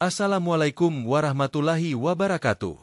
Assalamualaikum warahmatullahi wabarakatuh.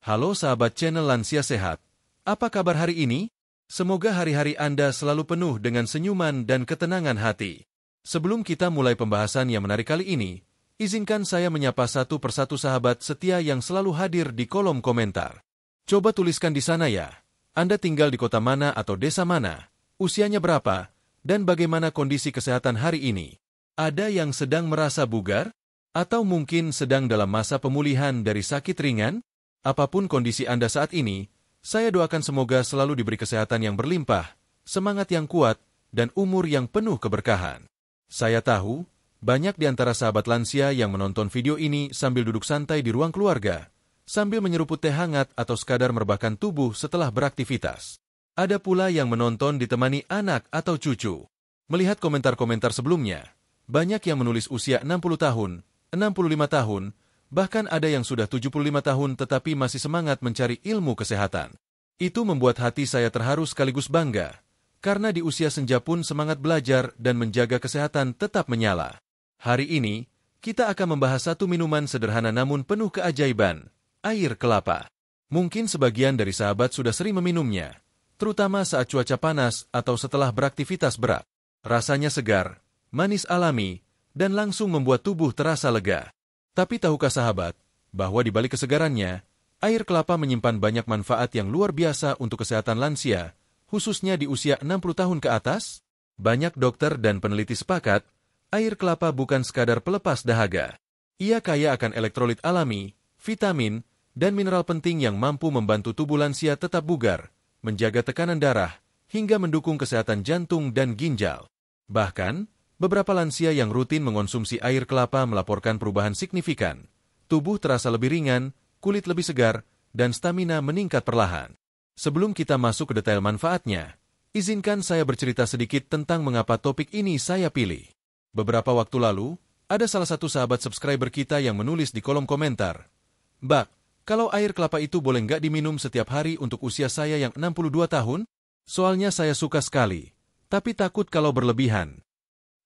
Halo sahabat channel Lansia Sehat. Apa kabar hari ini? Semoga hari-hari Anda selalu penuh dengan senyuman dan ketenangan hati. Sebelum kita mulai pembahasan yang menarik kali ini, izinkan saya menyapa satu persatu sahabat setia yang selalu hadir di kolom komentar. Coba tuliskan di sana ya, Anda tinggal di kota mana atau desa mana, usianya berapa, dan bagaimana kondisi kesehatan hari ini. Ada yang sedang merasa bugar? Atau mungkin sedang dalam masa pemulihan dari sakit ringan? Apapun kondisi Anda saat ini, saya doakan semoga selalu diberi kesehatan yang berlimpah, semangat yang kuat, dan umur yang penuh keberkahan. Saya tahu, banyak di antara sahabat lansia yang menonton video ini sambil duduk santai di ruang keluarga, sambil menyeruput teh hangat atau sekadar merebahkan tubuh setelah beraktivitas. Ada pula yang menonton ditemani anak atau cucu. Melihat komentar-komentar sebelumnya, banyak yang menulis usia 60 tahun, 65 tahun, bahkan ada yang sudah 75 tahun tetapi masih semangat mencari ilmu kesehatan. Itu membuat hati saya terharu sekaligus bangga, karena di usia senja pun semangat belajar dan menjaga kesehatan tetap menyala. Hari ini, kita akan membahas satu minuman sederhana namun penuh keajaiban, air kelapa. Mungkin sebagian dari sahabat sudah sering meminumnya, terutama saat cuaca panas atau setelah beraktivitas berat. Rasanya segar, manis alami, dan langsung membuat tubuh terasa lega. Tapi tahukah sahabat, bahwa di balik kesegarannya, air kelapa menyimpan banyak manfaat yang luar biasa untuk kesehatan lansia, khususnya di usia 60 tahun ke atas? Banyak dokter dan peneliti sepakat, air kelapa bukan sekadar pelepas dahaga. Ia kaya akan elektrolit alami, vitamin, dan mineral penting yang mampu membantu tubuh lansia tetap bugar, menjaga tekanan darah, hingga mendukung kesehatan jantung dan ginjal. Bahkan, beberapa lansia yang rutin mengonsumsi air kelapa melaporkan perubahan signifikan. Tubuh terasa lebih ringan, kulit lebih segar, dan stamina meningkat perlahan. Sebelum kita masuk ke detail manfaatnya, izinkan saya bercerita sedikit tentang mengapa topik ini saya pilih. Beberapa waktu lalu, ada salah satu sahabat subscriber kita yang menulis di kolom komentar, "Bak, kalau air kelapa itu boleh nggak diminum setiap hari untuk usia saya yang 62 tahun? Soalnya saya suka sekali, tapi takut kalau berlebihan."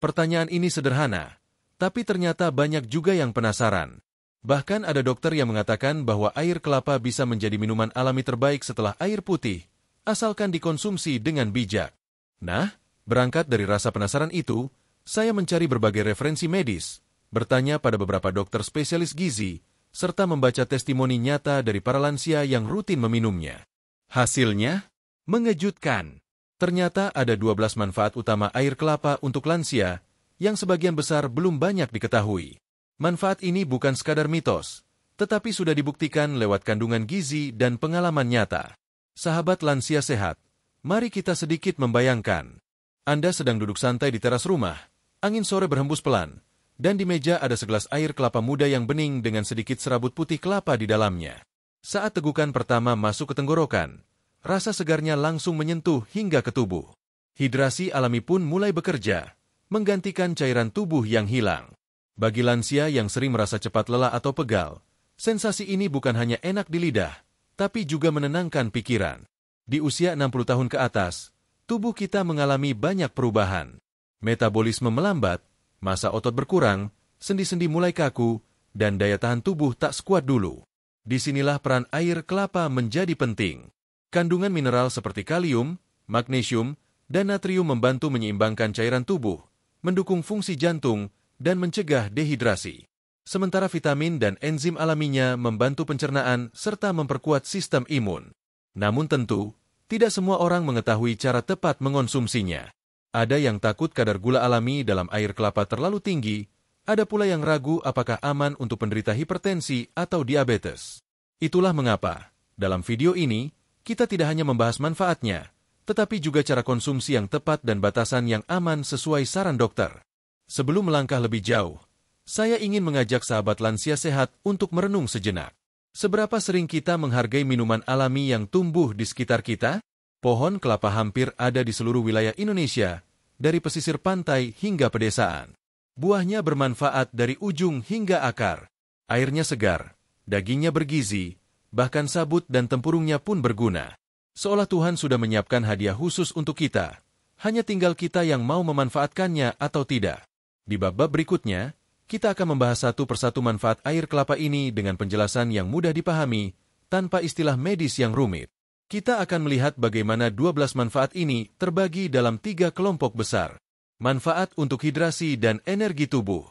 Pertanyaan ini sederhana, tapi ternyata banyak juga yang penasaran. Bahkan ada dokter yang mengatakan bahwa air kelapa bisa menjadi minuman alami terbaik setelah air putih, asalkan dikonsumsi dengan bijak. Nah, berangkat dari rasa penasaran itu, saya mencari berbagai referensi medis, bertanya pada beberapa dokter spesialis gizi, serta membaca testimoni nyata dari para lansia yang rutin meminumnya. Hasilnya mengejutkan. Ternyata ada 12 manfaat utama air kelapa untuk lansia, yang sebagian besar belum banyak diketahui. Manfaat ini bukan sekadar mitos, tetapi sudah dibuktikan lewat kandungan gizi dan pengalaman nyata. Sahabat lansia sehat, mari kita sedikit membayangkan. Anda sedang duduk santai di teras rumah, angin sore berhembus pelan, dan di meja ada segelas air kelapa muda yang bening dengan sedikit serabut putih kelapa di dalamnya. Saat tegukan pertama masuk ke tenggorokan, rasa segarnya langsung menyentuh hingga ke tubuh. Hidrasi alami pun mulai bekerja, menggantikan cairan tubuh yang hilang. Bagi lansia yang sering merasa cepat lelah atau pegal, sensasi ini bukan hanya enak di lidah, tapi juga menenangkan pikiran. Di usia 60 tahun ke atas, tubuh kita mengalami banyak perubahan. Metabolisme melambat, massa otot berkurang, sendi-sendi mulai kaku, dan daya tahan tubuh tak sekuat dulu. Disinilah peran air kelapa menjadi penting. Kandungan mineral seperti kalium, magnesium, dan natrium membantu menyeimbangkan cairan tubuh, mendukung fungsi jantung, dan mencegah dehidrasi. Sementara vitamin dan enzim alaminya membantu pencernaan serta memperkuat sistem imun. Namun tentu, tidak semua orang mengetahui cara tepat mengonsumsinya. Ada yang takut kadar gula alami dalam air kelapa terlalu tinggi, ada pula yang ragu apakah aman untuk penderita hipertensi atau diabetes. Itulah mengapa, dalam video ini, kita tidak hanya membahas manfaatnya, tetapi juga cara konsumsi yang tepat dan batasan yang aman sesuai saran dokter. Sebelum melangkah lebih jauh, saya ingin mengajak sahabat lansia sehat untuk merenung sejenak. Seberapa sering kita menghargai minuman alami yang tumbuh di sekitar kita? Pohon kelapa hampir ada di seluruh wilayah Indonesia, dari pesisir pantai hingga pedesaan. Buahnya bermanfaat dari ujung hingga akar. Airnya segar, dagingnya bergizi, bahkan sabut dan tempurungnya pun berguna. Seolah Tuhan sudah menyiapkan hadiah khusus untuk kita. Hanya tinggal kita yang mau memanfaatkannya atau tidak. Di bab-bab berikutnya, kita akan membahas satu persatu manfaat air kelapa ini dengan penjelasan yang mudah dipahami, tanpa istilah medis yang rumit. Kita akan melihat bagaimana 12 manfaat ini terbagi dalam 3 kelompok besar. Manfaat untuk hidrasi dan energi tubuh.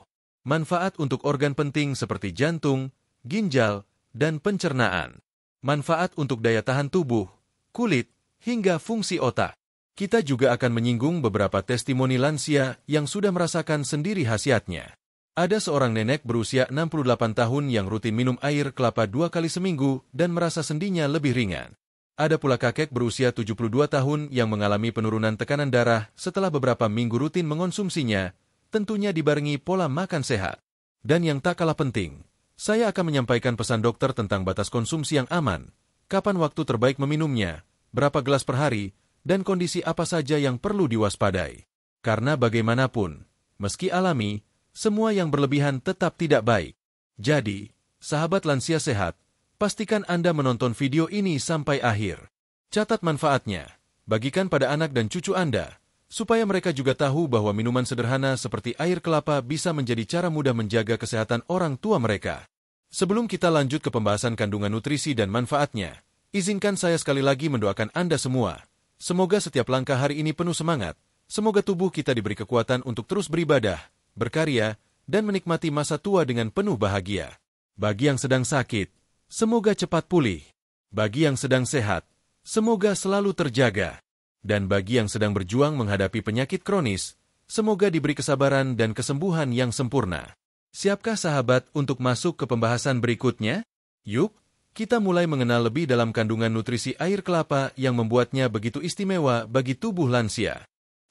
Manfaat untuk organ penting seperti jantung, ginjal, dan pencernaan. Manfaat untuk daya tahan tubuh, kulit, hingga fungsi otak. Kita juga akan menyinggung beberapa testimoni lansia yang sudah merasakan sendiri khasiatnya. Ada seorang nenek berusia 68 tahun yang rutin minum air kelapa 2 kali seminggu dan merasa sendinya lebih ringan. Ada pula kakek berusia 72 tahun yang mengalami penurunan tekanan darah setelah beberapa minggu rutin mengonsumsinya, tentunya dibarengi pola makan sehat. Dan yang tak kalah penting, saya akan menyampaikan pesan dokter tentang batas konsumsi yang aman, kapan waktu terbaik meminumnya, berapa gelas per hari, dan kondisi apa saja yang perlu diwaspadai. Karena bagaimanapun, meski alami, semua yang berlebihan tetap tidak baik. Jadi, sahabat lansia sehat, pastikan Anda menonton video ini sampai akhir. Catat manfaatnya, bagikan pada anak dan cucu Anda, supaya mereka juga tahu bahwa minuman sederhana seperti air kelapa bisa menjadi cara mudah menjaga kesehatan orang tua mereka. Sebelum kita lanjut ke pembahasan kandungan nutrisi dan manfaatnya, izinkan saya sekali lagi mendoakan Anda semua. Semoga setiap langkah hari ini penuh semangat, semoga tubuh kita diberi kekuatan untuk terus beribadah, berkarya, dan menikmati masa tua dengan penuh bahagia. Bagi yang sedang sakit, semoga cepat pulih. Bagi yang sedang sehat, semoga selalu terjaga. Dan bagi yang sedang berjuang menghadapi penyakit kronis, semoga diberi kesabaran dan kesembuhan yang sempurna. Siapkah sahabat untuk masuk ke pembahasan berikutnya? Yuk, kita mulai mengenal lebih dalam kandungan nutrisi air kelapa yang membuatnya begitu istimewa bagi tubuh lansia.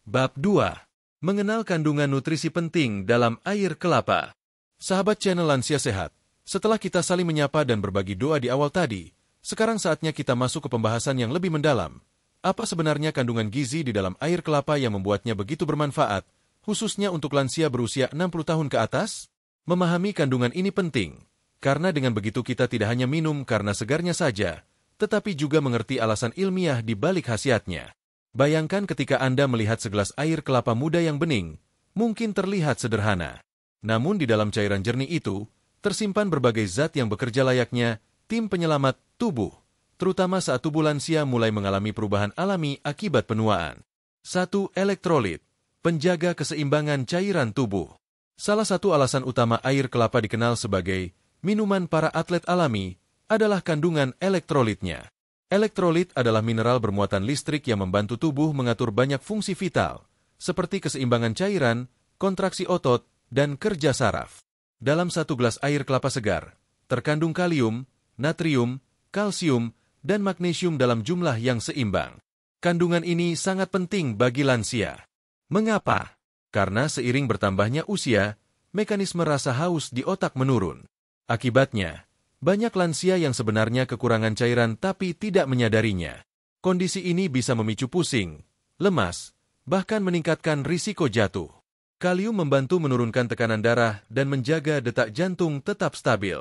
Bab 2. Mengenal kandungan nutrisi penting dalam air kelapa. Sahabat channel Lansia Sehat, setelah kita saling menyapa dan berbagi doa di awal tadi, sekarang saatnya kita masuk ke pembahasan yang lebih mendalam. Apa sebenarnya kandungan gizi di dalam air kelapa yang membuatnya begitu bermanfaat, khususnya untuk lansia berusia 60 tahun ke atas? Memahami kandungan ini penting, karena dengan begitu kita tidak hanya minum karena segarnya saja, tetapi juga mengerti alasan ilmiah di balik khasiatnya. Bayangkan ketika Anda melihat segelas air kelapa muda yang bening, mungkin terlihat sederhana. Namun di dalam cairan jernih itu, tersimpan berbagai zat yang bekerja layaknya tim penyelamat tubuh, terutama saat tubuh lansia mulai mengalami perubahan alami akibat penuaan. 1. Elektrolit, penjaga keseimbangan cairan tubuh. Salah satu alasan utama air kelapa dikenal sebagai minuman para atlet alami adalah kandungan elektrolitnya. Elektrolit adalah mineral bermuatan listrik yang membantu tubuh mengatur banyak fungsi vital, seperti keseimbangan cairan, kontraksi otot, dan kerja saraf. Dalam satu gelas air kelapa segar, terkandung kalium, natrium, kalsium, dan magnesium dalam jumlah yang seimbang. Kandungan ini sangat penting bagi lansia. Mengapa? Karena seiring bertambahnya usia, mekanisme rasa haus di otak menurun. Akibatnya, banyak lansia yang sebenarnya kekurangan cairan tapi tidak menyadarinya. Kondisi ini bisa memicu pusing, lemas, bahkan meningkatkan risiko jatuh. Kalium membantu menurunkan tekanan darah dan menjaga detak jantung tetap stabil.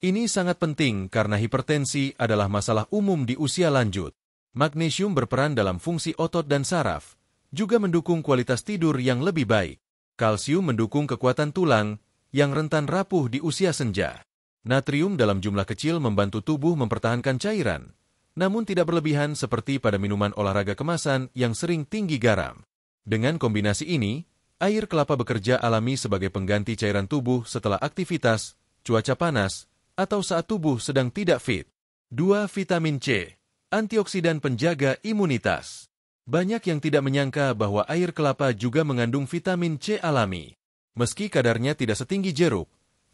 Ini sangat penting karena hipertensi adalah masalah umum di usia lanjut. Magnesium berperan dalam fungsi otot dan saraf, juga mendukung kualitas tidur yang lebih baik. Kalsium mendukung kekuatan tulang yang rentan rapuh di usia senja. Natrium dalam jumlah kecil membantu tubuh mempertahankan cairan, namun tidak berlebihan seperti pada minuman olahraga kemasan yang sering tinggi garam. Dengan kombinasi ini, air kelapa bekerja alami sebagai pengganti cairan tubuh setelah aktivitas, cuaca panas, atau saat tubuh sedang tidak fit. 2. Vitamin C, antioksidan penjaga imunitas. Banyak yang tidak menyangka bahwa air kelapa juga mengandung vitamin C alami. Meski kadarnya tidak setinggi jeruk,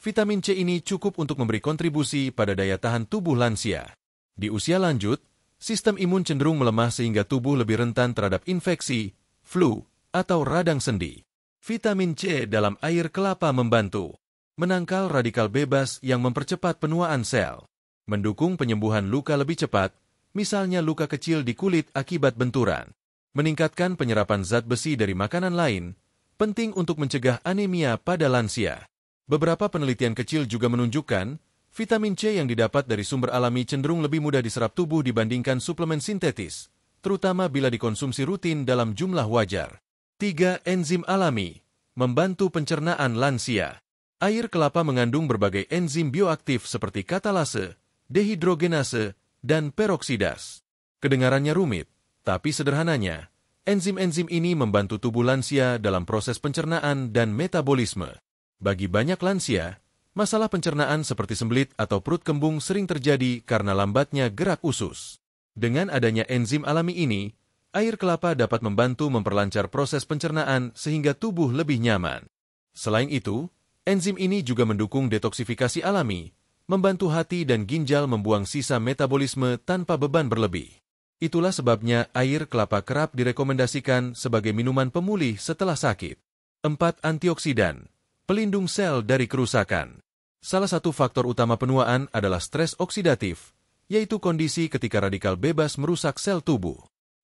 vitamin C ini cukup untuk memberi kontribusi pada daya tahan tubuh lansia. Di usia lanjut, sistem imun cenderung melemah sehingga tubuh lebih rentan terhadap infeksi, flu, atau radang sendi. Vitamin C dalam air kelapa membantu menangkal radikal bebas yang mempercepat penuaan sel, mendukung penyembuhan luka lebih cepat, misalnya luka kecil di kulit akibat benturan, meningkatkan penyerapan zat besi dari makanan lain, penting untuk mencegah anemia pada lansia. Beberapa penelitian kecil juga menunjukkan, vitamin C yang didapat dari sumber alami cenderung lebih mudah diserap tubuh dibandingkan suplemen sintetis, terutama bila dikonsumsi rutin dalam jumlah wajar. 3. Enzim alami, membantu pencernaan lansia. Air kelapa mengandung berbagai enzim bioaktif seperti katalase, dehidrogenase, dan peroksidas. Kedengarannya rumit, tapi sederhananya, enzim-enzim ini membantu tubuh lansia dalam proses pencernaan dan metabolisme. Bagi banyak lansia, masalah pencernaan seperti sembelit atau perut kembung sering terjadi karena lambatnya gerak usus. Dengan adanya enzim alami ini, air kelapa dapat membantu memperlancar proses pencernaan sehingga tubuh lebih nyaman. Selain itu, enzim ini juga mendukung detoksifikasi alami, membantu hati dan ginjal membuang sisa metabolisme tanpa beban berlebih. Itulah sebabnya air kelapa kerap direkomendasikan sebagai minuman pemulih setelah sakit. 4. Antioksidan, pelindung sel dari kerusakan. Salah satu faktor utama penuaan adalah stres oksidatif, yaitu kondisi ketika radikal bebas merusak sel tubuh.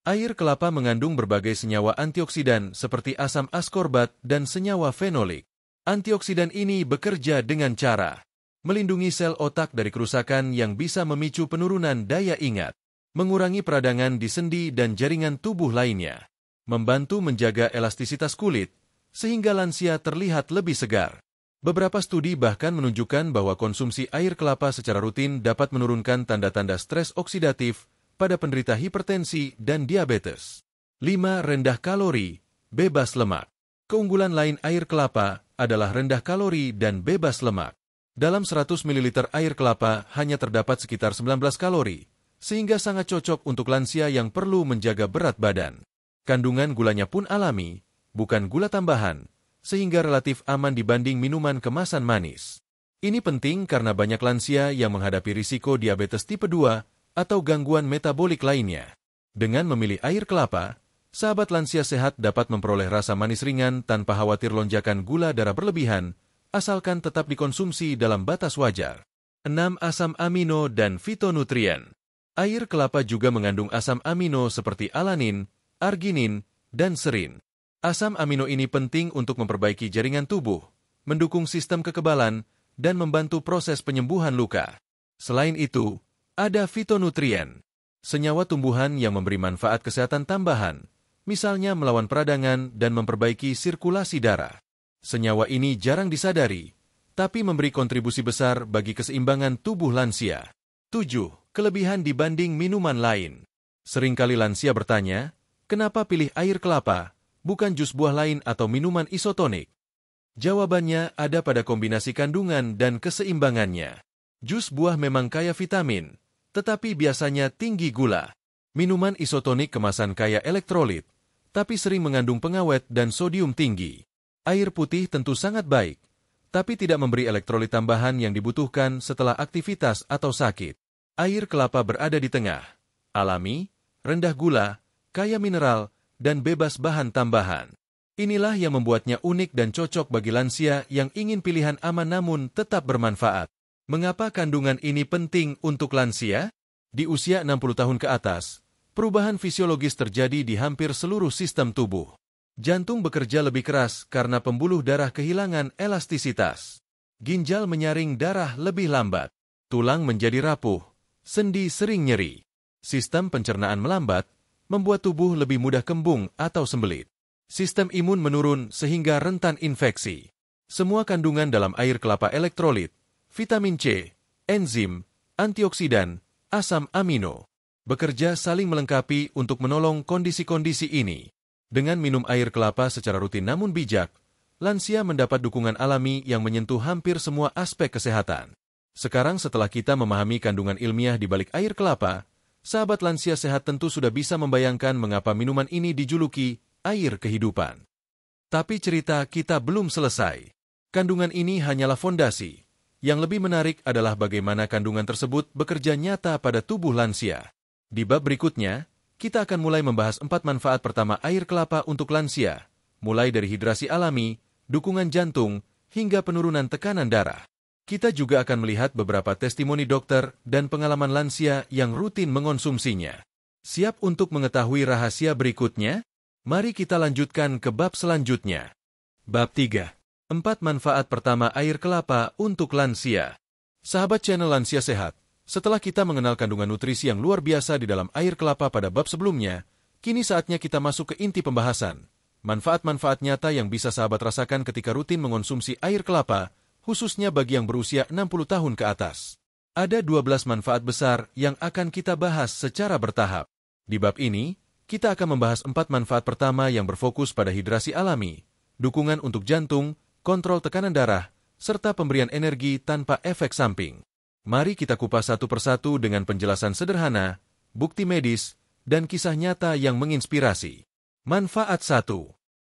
Air kelapa mengandung berbagai senyawa antioksidan seperti asam askorbat dan senyawa fenolik. Antioksidan ini bekerja dengan cara melindungi sel otak dari kerusakan yang bisa memicu penurunan daya ingat, mengurangi peradangan di sendi dan jaringan tubuh lainnya, membantu menjaga elastisitas kulit, sehingga lansia terlihat lebih segar. Beberapa studi bahkan menunjukkan bahwa konsumsi air kelapa secara rutin dapat menurunkan tanda-tanda stres oksidatif pada penderita hipertensi dan diabetes. 5. Rendah kalori, bebas lemak. Keunggulan lain air kelapa adalah rendah kalori dan bebas lemak. Dalam 100 ml air kelapa hanya terdapat sekitar 19 kalori, sehingga sangat cocok untuk lansia yang perlu menjaga berat badan. Kandungan gulanya pun alami, bukan gula tambahan, sehingga relatif aman dibanding minuman kemasan manis. Ini penting karena banyak lansia yang menghadapi risiko diabetes tipe 2 atau gangguan metabolik lainnya. Dengan memilih air kelapa, sahabat lansia sehat dapat memperoleh rasa manis ringan tanpa khawatir lonjakan gula darah berlebihan, asalkan tetap dikonsumsi dalam batas wajar. 6. Asam amino dan fitonutrien. Air kelapa juga mengandung asam amino seperti alanin, arginin, dan serin. Asam amino ini penting untuk memperbaiki jaringan tubuh, mendukung sistem kekebalan, dan membantu proses penyembuhan luka. Selain itu, ada fitonutrien, senyawa tumbuhan yang memberi manfaat kesehatan tambahan, misalnya melawan peradangan dan memperbaiki sirkulasi darah. Senyawa ini jarang disadari, tapi memberi kontribusi besar bagi keseimbangan tubuh lansia. 7. Kelebihan dibanding minuman lain. Seringkali lansia bertanya, kenapa pilih air kelapa, bukan jus buah lain atau minuman isotonik? Jawabannya ada pada kombinasi kandungan dan keseimbangannya. Jus buah memang kaya vitamin, tetapi biasanya tinggi gula. Minuman isotonik kemasan kaya elektrolit, tapi sering mengandung pengawet dan sodium tinggi. Air putih tentu sangat baik, tapi tidak memberi elektrolit tambahan yang dibutuhkan setelah aktivitas atau sakit. Air kelapa berada di tengah, alami, rendah gula, kaya mineral, dan bebas bahan tambahan. Inilah yang membuatnya unik dan cocok bagi lansia yang ingin pilihan aman namun tetap bermanfaat. Mengapa kandungan ini penting untuk lansia? Di usia 60 tahun ke atas, perubahan fisiologis terjadi di hampir seluruh sistem tubuh. Jantung bekerja lebih keras karena pembuluh darah kehilangan elastisitas. Ginjal menyaring darah lebih lambat. Tulang menjadi rapuh. Sendi sering nyeri. Sistem pencernaan melambat, membuat tubuh lebih mudah kembung atau sembelit. Sistem imun menurun sehingga rentan infeksi. Semua kandungan dalam air kelapa elektrolit, vitamin C, enzim, antioksidan, asam amino, bekerja saling melengkapi untuk menolong kondisi-kondisi ini. Dengan minum air kelapa secara rutin namun bijak, lansia mendapat dukungan alami yang menyentuh hampir semua aspek kesehatan. Sekarang setelah kita memahami kandungan ilmiah di balik air kelapa, sahabat lansia sehat tentu sudah bisa membayangkan mengapa minuman ini dijuluki air kehidupan. Tapi cerita kita belum selesai. Kandungan ini hanyalah fondasi. Yang lebih menarik adalah bagaimana kandungan tersebut bekerja nyata pada tubuh lansia. Di bab berikutnya, kita akan mulai membahas 4 manfaat pertama air kelapa untuk lansia, mulai dari hidrasi alami, dukungan jantung, hingga penurunan tekanan darah. Kita juga akan melihat beberapa testimoni dokter dan pengalaman lansia yang rutin mengonsumsinya. Siap untuk mengetahui rahasia berikutnya? Mari kita lanjutkan ke bab selanjutnya. Bab 3. 4 manfaat pertama air kelapa untuk lansia. Sahabat channel Lansia Sehat, setelah kita mengenal kandungan nutrisi yang luar biasa di dalam air kelapa pada bab sebelumnya, kini saatnya kita masuk ke inti pembahasan. Manfaat-manfaat nyata yang bisa sahabat rasakan ketika rutin mengonsumsi air kelapa, khususnya bagi yang berusia 60 tahun ke atas. Ada 12 manfaat besar yang akan kita bahas secara bertahap. Di bab ini, kita akan membahas 4 manfaat pertama yang berfokus pada hidrasi alami, dukungan untuk jantung, kontrol tekanan darah, serta pemberian energi tanpa efek samping. Mari kita kupas satu persatu dengan penjelasan sederhana, bukti medis, dan kisah nyata yang menginspirasi. Manfaat 1.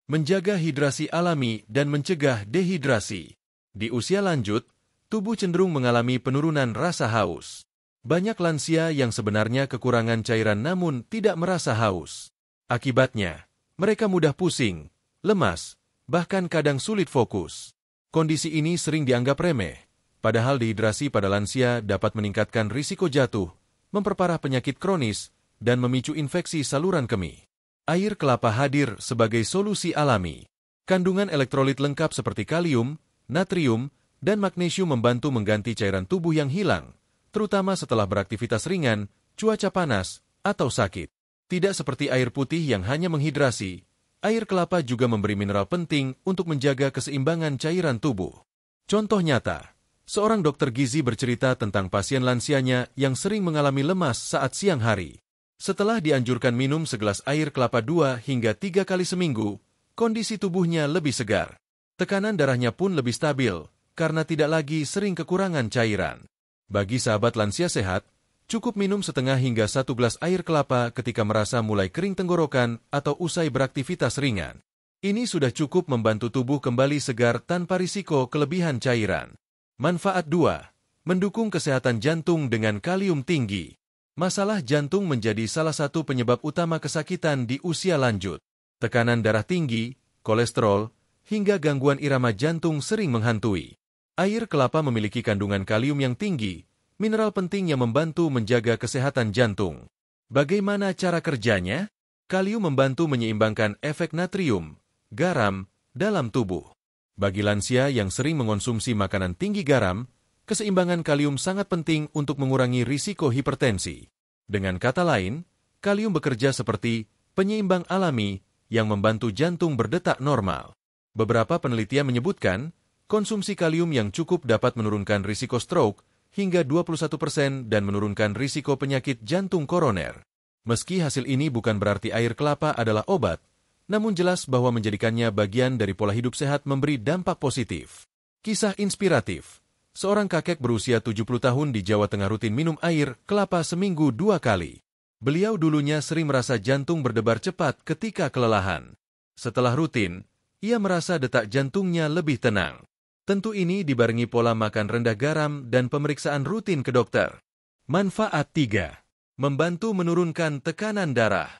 Menjaga hidrasi alami dan mencegah dehidrasi. Di usia lanjut, tubuh cenderung mengalami penurunan rasa haus. Banyak lansia yang sebenarnya kekurangan cairan namun tidak merasa haus. Akibatnya, mereka mudah pusing, lemas, bahkan kadang sulit fokus. Kondisi ini sering dianggap remeh, padahal dehidrasi pada lansia dapat meningkatkan risiko jatuh, memperparah penyakit kronis, dan memicu infeksi saluran kemih. Air kelapa hadir sebagai solusi alami. Kandungan elektrolit lengkap seperti kalium, natrium, dan magnesium membantu mengganti cairan tubuh yang hilang, terutama setelah beraktivitas ringan, cuaca panas, atau sakit. Tidak seperti air putih yang hanya menghidrasi, air kelapa juga memberi mineral penting untuk menjaga keseimbangan cairan tubuh. Contoh nyata, seorang dokter gizi bercerita tentang pasien lansianya yang sering mengalami lemas saat siang hari. Setelah dianjurkan minum segelas air kelapa 2 hingga 3 kali seminggu, kondisi tubuhnya lebih segar. Tekanan darahnya pun lebih stabil, karena tidak lagi sering kekurangan cairan. Bagi sahabat lansia sehat, cukup minum setengah hingga 1 gelas air kelapa ketika merasa mulai kering tenggorokan atau usai beraktivitas ringan. Ini sudah cukup membantu tubuh kembali segar tanpa risiko kelebihan cairan. Manfaat 2. Mendukung kesehatan jantung dengan kalium tinggi. Masalah jantung menjadi salah satu penyebab utama kesakitan di usia lanjut. Tekanan darah tinggi, kolesterol, hingga gangguan irama jantung sering menghantui. Air kelapa memiliki kandungan kalium yang tinggi, mineral penting yang membantu menjaga kesehatan jantung. Bagaimana cara kerjanya? Kalium membantu menyeimbangkan efek natrium, garam, dalam tubuh. Bagi lansia yang sering mengonsumsi makanan tinggi garam, keseimbangan kalium sangat penting untuk mengurangi risiko hipertensi. Dengan kata lain, kalium bekerja seperti penyeimbang alami yang membantu jantung berdetak normal. Beberapa penelitian menyebutkan, konsumsi kalium yang cukup dapat menurunkan risiko stroke hingga 21% dan menurunkan risiko penyakit jantung koroner. Meski hasil ini bukan berarti air kelapa adalah obat, namun jelas bahwa menjadikannya bagian dari pola hidup sehat memberi dampak positif. Kisah inspiratif. Seorang kakek berusia 70 tahun di Jawa Tengah rutin minum air kelapa seminggu 2 kali. Beliau dulunya sering merasa jantung berdebar cepat ketika kelelahan. Setelah rutin, ia merasa detak jantungnya lebih tenang. Tentu ini dibarengi pola makan rendah garam dan pemeriksaan rutin ke dokter. Manfaat 3. Membantu menurunkan tekanan darah.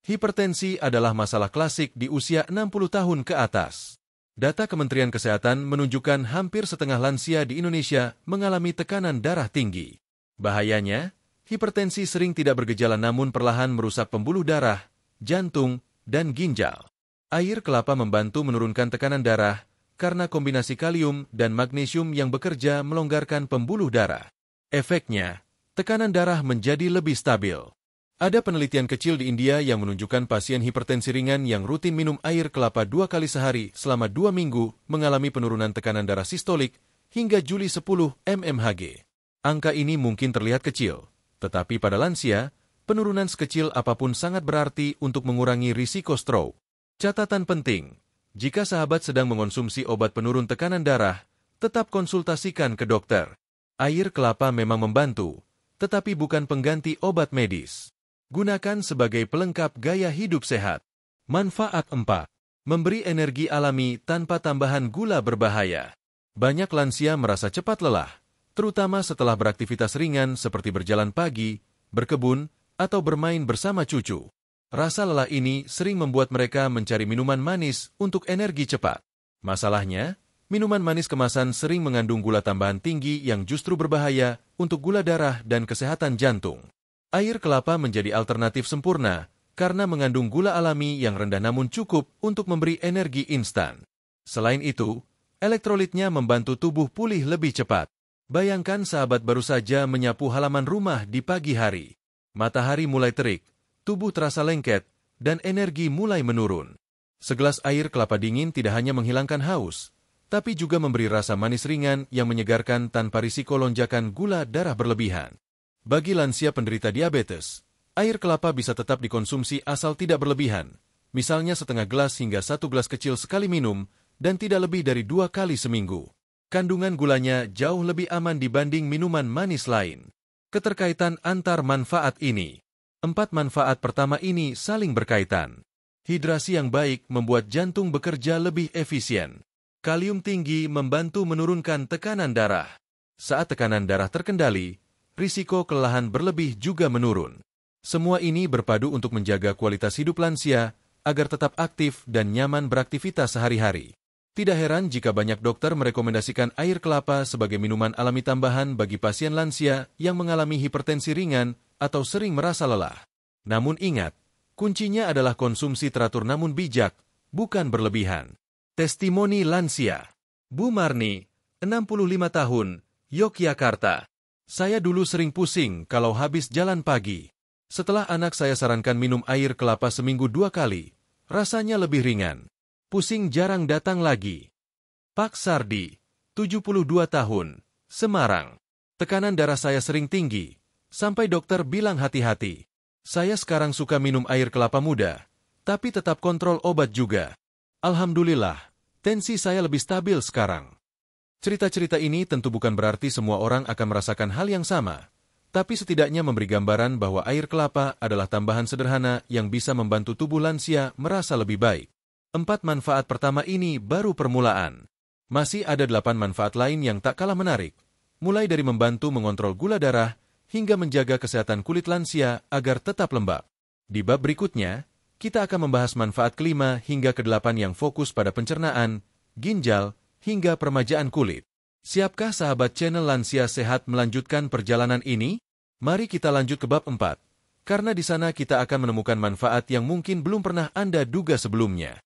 Hipertensi adalah masalah klasik di usia 60 tahun ke atas. Data Kementerian Kesehatan menunjukkan hampir setengah lansia di Indonesia mengalami tekanan darah tinggi. Bahayanya, hipertensi sering tidak bergejala namun perlahan merusak pembuluh darah, jantung, dan ginjal. Air kelapa membantu menurunkan tekanan darah, karena kombinasi kalium dan magnesium yang bekerja melonggarkan pembuluh darah. Efeknya, tekanan darah menjadi lebih stabil. Ada penelitian kecil di India yang menunjukkan pasien hipertensi ringan yang rutin minum air kelapa 2 kali sehari selama 2 minggu mengalami penurunan tekanan darah sistolik hingga Juli 10 mmHg. Angka ini mungkin terlihat kecil, tetapi pada lansia, penurunan sekecil apapun sangat berarti untuk mengurangi risiko stroke. Catatan penting. Jika sahabat sedang mengonsumsi obat penurun tekanan darah, tetap konsultasikan ke dokter. Air kelapa memang membantu, tetapi bukan pengganti obat medis. Gunakan sebagai pelengkap gaya hidup sehat. Manfaat 4. Memberi energi alami tanpa tambahan gula berbahaya. Banyak lansia merasa cepat lelah, terutama setelah beraktivitas ringan seperti berjalan pagi, berkebun, atau bermain bersama cucu. Rasa lelah ini sering membuat mereka mencari minuman manis untuk energi cepat. Masalahnya, minuman manis kemasan sering mengandung gula tambahan tinggi yang justru berbahaya untuk gula darah dan kesehatan jantung. Air kelapa menjadi alternatif sempurna karena mengandung gula alami yang rendah namun cukup untuk memberi energi instan. Selain itu, elektrolitnya membantu tubuh pulih lebih cepat. Bayangkan sahabat baru saja menyapu halaman rumah di pagi hari. Matahari mulai terik, tubuh terasa lengket, dan energi mulai menurun. Segelas air kelapa dingin tidak hanya menghilangkan haus, tapi juga memberi rasa manis ringan yang menyegarkan tanpa risiko lonjakan gula darah berlebihan. Bagi lansia penderita diabetes, air kelapa bisa tetap dikonsumsi asal tidak berlebihan, misalnya setengah gelas hingga 1 gelas kecil sekali minum, dan tidak lebih dari 2 kali seminggu. Kandungan gulanya jauh lebih aman dibanding minuman manis lain. Keterkaitan antar manfaat ini. 4 manfaat pertama ini saling berkaitan. Hidrasi yang baik membuat jantung bekerja lebih efisien. Kalium tinggi membantu menurunkan tekanan darah. Saat tekanan darah terkendali, risiko kelelahan berlebih juga menurun. Semua ini berpadu untuk menjaga kualitas hidup lansia agar tetap aktif dan nyaman beraktivitas sehari-hari. Tidak heran jika banyak dokter merekomendasikan air kelapa sebagai minuman alami tambahan bagi pasien lansia yang mengalami hipertensi ringan atau sering merasa lelah. Namun ingat, kuncinya adalah konsumsi teratur namun bijak, bukan berlebihan. Testimoni lansia. Bu Marni, 65 tahun, Yogyakarta. Saya dulu sering pusing kalau habis jalan pagi. Setelah anak saya sarankan minum air kelapa seminggu 2 kali, rasanya lebih ringan. Pusing jarang datang lagi. Pak Sardi, 72 tahun, Semarang. Tekanan darah saya sering tinggi, sampai dokter bilang hati-hati. Saya sekarang suka minum air kelapa muda, tapi tetap kontrol obat juga. Alhamdulillah, tensi saya lebih stabil sekarang. Cerita-cerita ini tentu bukan berarti semua orang akan merasakan hal yang sama, tapi setidaknya memberi gambaran bahwa air kelapa adalah tambahan sederhana yang bisa membantu tubuh lansia merasa lebih baik. 4 manfaat pertama ini baru permulaan. Masih ada 8 manfaat lain yang tak kalah menarik, mulai dari membantu mengontrol gula darah hingga menjaga kesehatan kulit lansia agar tetap lembab. Di bab berikutnya, kita akan membahas manfaat kelima hingga ke-8 yang fokus pada pencernaan, ginjal, hingga peremajaan kulit. Siapkah sahabat channel Lansia Sehat melanjutkan perjalanan ini? Mari kita lanjut ke bab 4, karena di sana kita akan menemukan manfaat yang mungkin belum pernah Anda duga sebelumnya.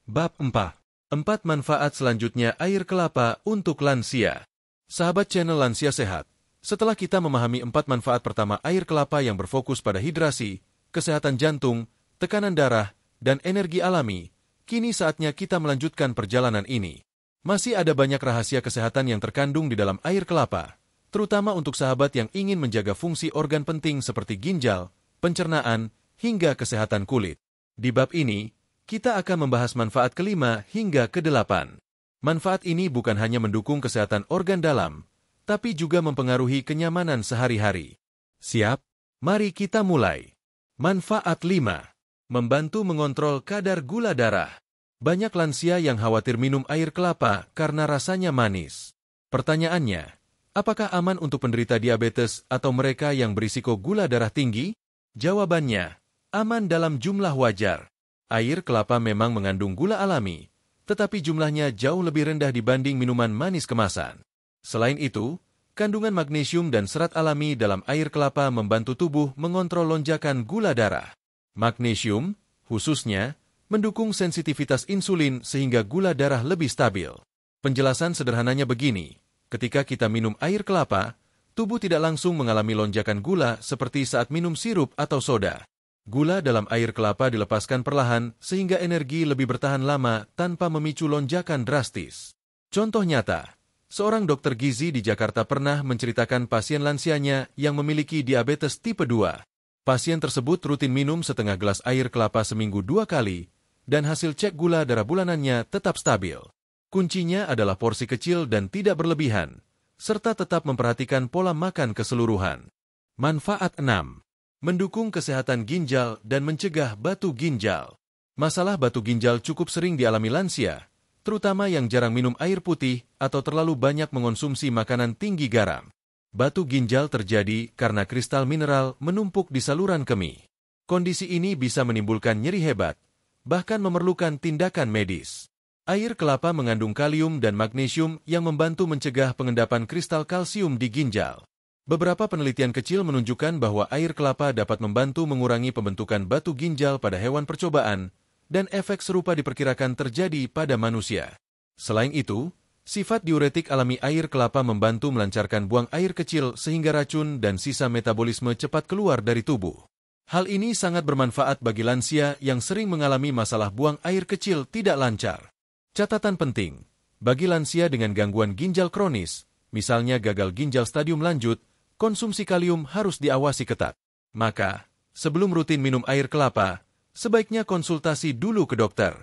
Bab 4. 4 manfaat selanjutnya air kelapa untuk lansia. Sahabat channel Lansia Sehat, setelah kita memahami 4 manfaat pertama air kelapa yang berfokus pada hidrasi, kesehatan jantung, tekanan darah, dan energi alami, kini saatnya kita melanjutkan perjalanan ini. Masih ada banyak rahasia kesehatan yang terkandung di dalam air kelapa, terutama untuk sahabat yang ingin menjaga fungsi organ penting seperti ginjal, pencernaan, hingga kesehatan kulit. Di bab ini, kita akan membahas manfaat kelima hingga ke-8. Manfaat ini bukan hanya mendukung kesehatan organ dalam, tapi juga mempengaruhi kenyamanan sehari-hari. Siap? Mari kita mulai. Manfaat 5. Membantu mengontrol kadar gula darah. Banyak lansia yang khawatir minum air kelapa karena rasanya manis. Pertanyaannya, apakah aman untuk penderita diabetes atau mereka yang berisiko gula darah tinggi? Jawabannya, aman dalam jumlah wajar. Air kelapa memang mengandung gula alami, tetapi jumlahnya jauh lebih rendah dibanding minuman manis kemasan. Selain itu, kandungan magnesium dan serat alami dalam air kelapa membantu tubuh mengontrol lonjakan gula darah. Magnesium, khususnya, mendukung sensitivitas insulin sehingga gula darah lebih stabil. Penjelasan sederhananya begini, ketika kita minum air kelapa, tubuh tidak langsung mengalami lonjakan gula seperti saat minum sirup atau soda. Gula dalam air kelapa dilepaskan perlahan sehingga energi lebih bertahan lama tanpa memicu lonjakan drastis. Contoh nyata, seorang dokter gizi di Jakarta pernah menceritakan pasien lansianya yang memiliki diabetes tipe 2. Pasien tersebut rutin minum setengah gelas air kelapa seminggu 2 kali, dan hasil cek gula darah bulanannya tetap stabil. Kuncinya adalah porsi kecil dan tidak berlebihan, serta tetap memperhatikan pola makan keseluruhan. Manfaat 6. Mendukung kesehatan ginjal dan mencegah batu ginjal. Masalah batu ginjal cukup sering dialami lansia, terutama yang jarang minum air putih atau terlalu banyak mengonsumsi makanan tinggi garam. Batu ginjal terjadi karena kristal mineral menumpuk di saluran kemih. Kondisi ini bisa menimbulkan nyeri hebat, bahkan memerlukan tindakan medis. Air kelapa mengandung kalium dan magnesium yang membantu mencegah pengendapan kristal kalsium di ginjal. Beberapa penelitian kecil menunjukkan bahwa air kelapa dapat membantu mengurangi pembentukan batu ginjal pada hewan percobaan, dan efek serupa diperkirakan terjadi pada manusia. Selain itu, sifat diuretik alami air kelapa membantu melancarkan buang air kecil sehingga racun dan sisa metabolisme cepat keluar dari tubuh. Hal ini sangat bermanfaat bagi lansia yang sering mengalami masalah buang air kecil tidak lancar. Catatan penting, Bagi lansia dengan gangguan ginjal kronis, misalnya gagal ginjal stadium lanjut, konsumsi kalium harus diawasi ketat. Maka, sebelum rutin minum air kelapa, sebaiknya konsultasi dulu ke dokter.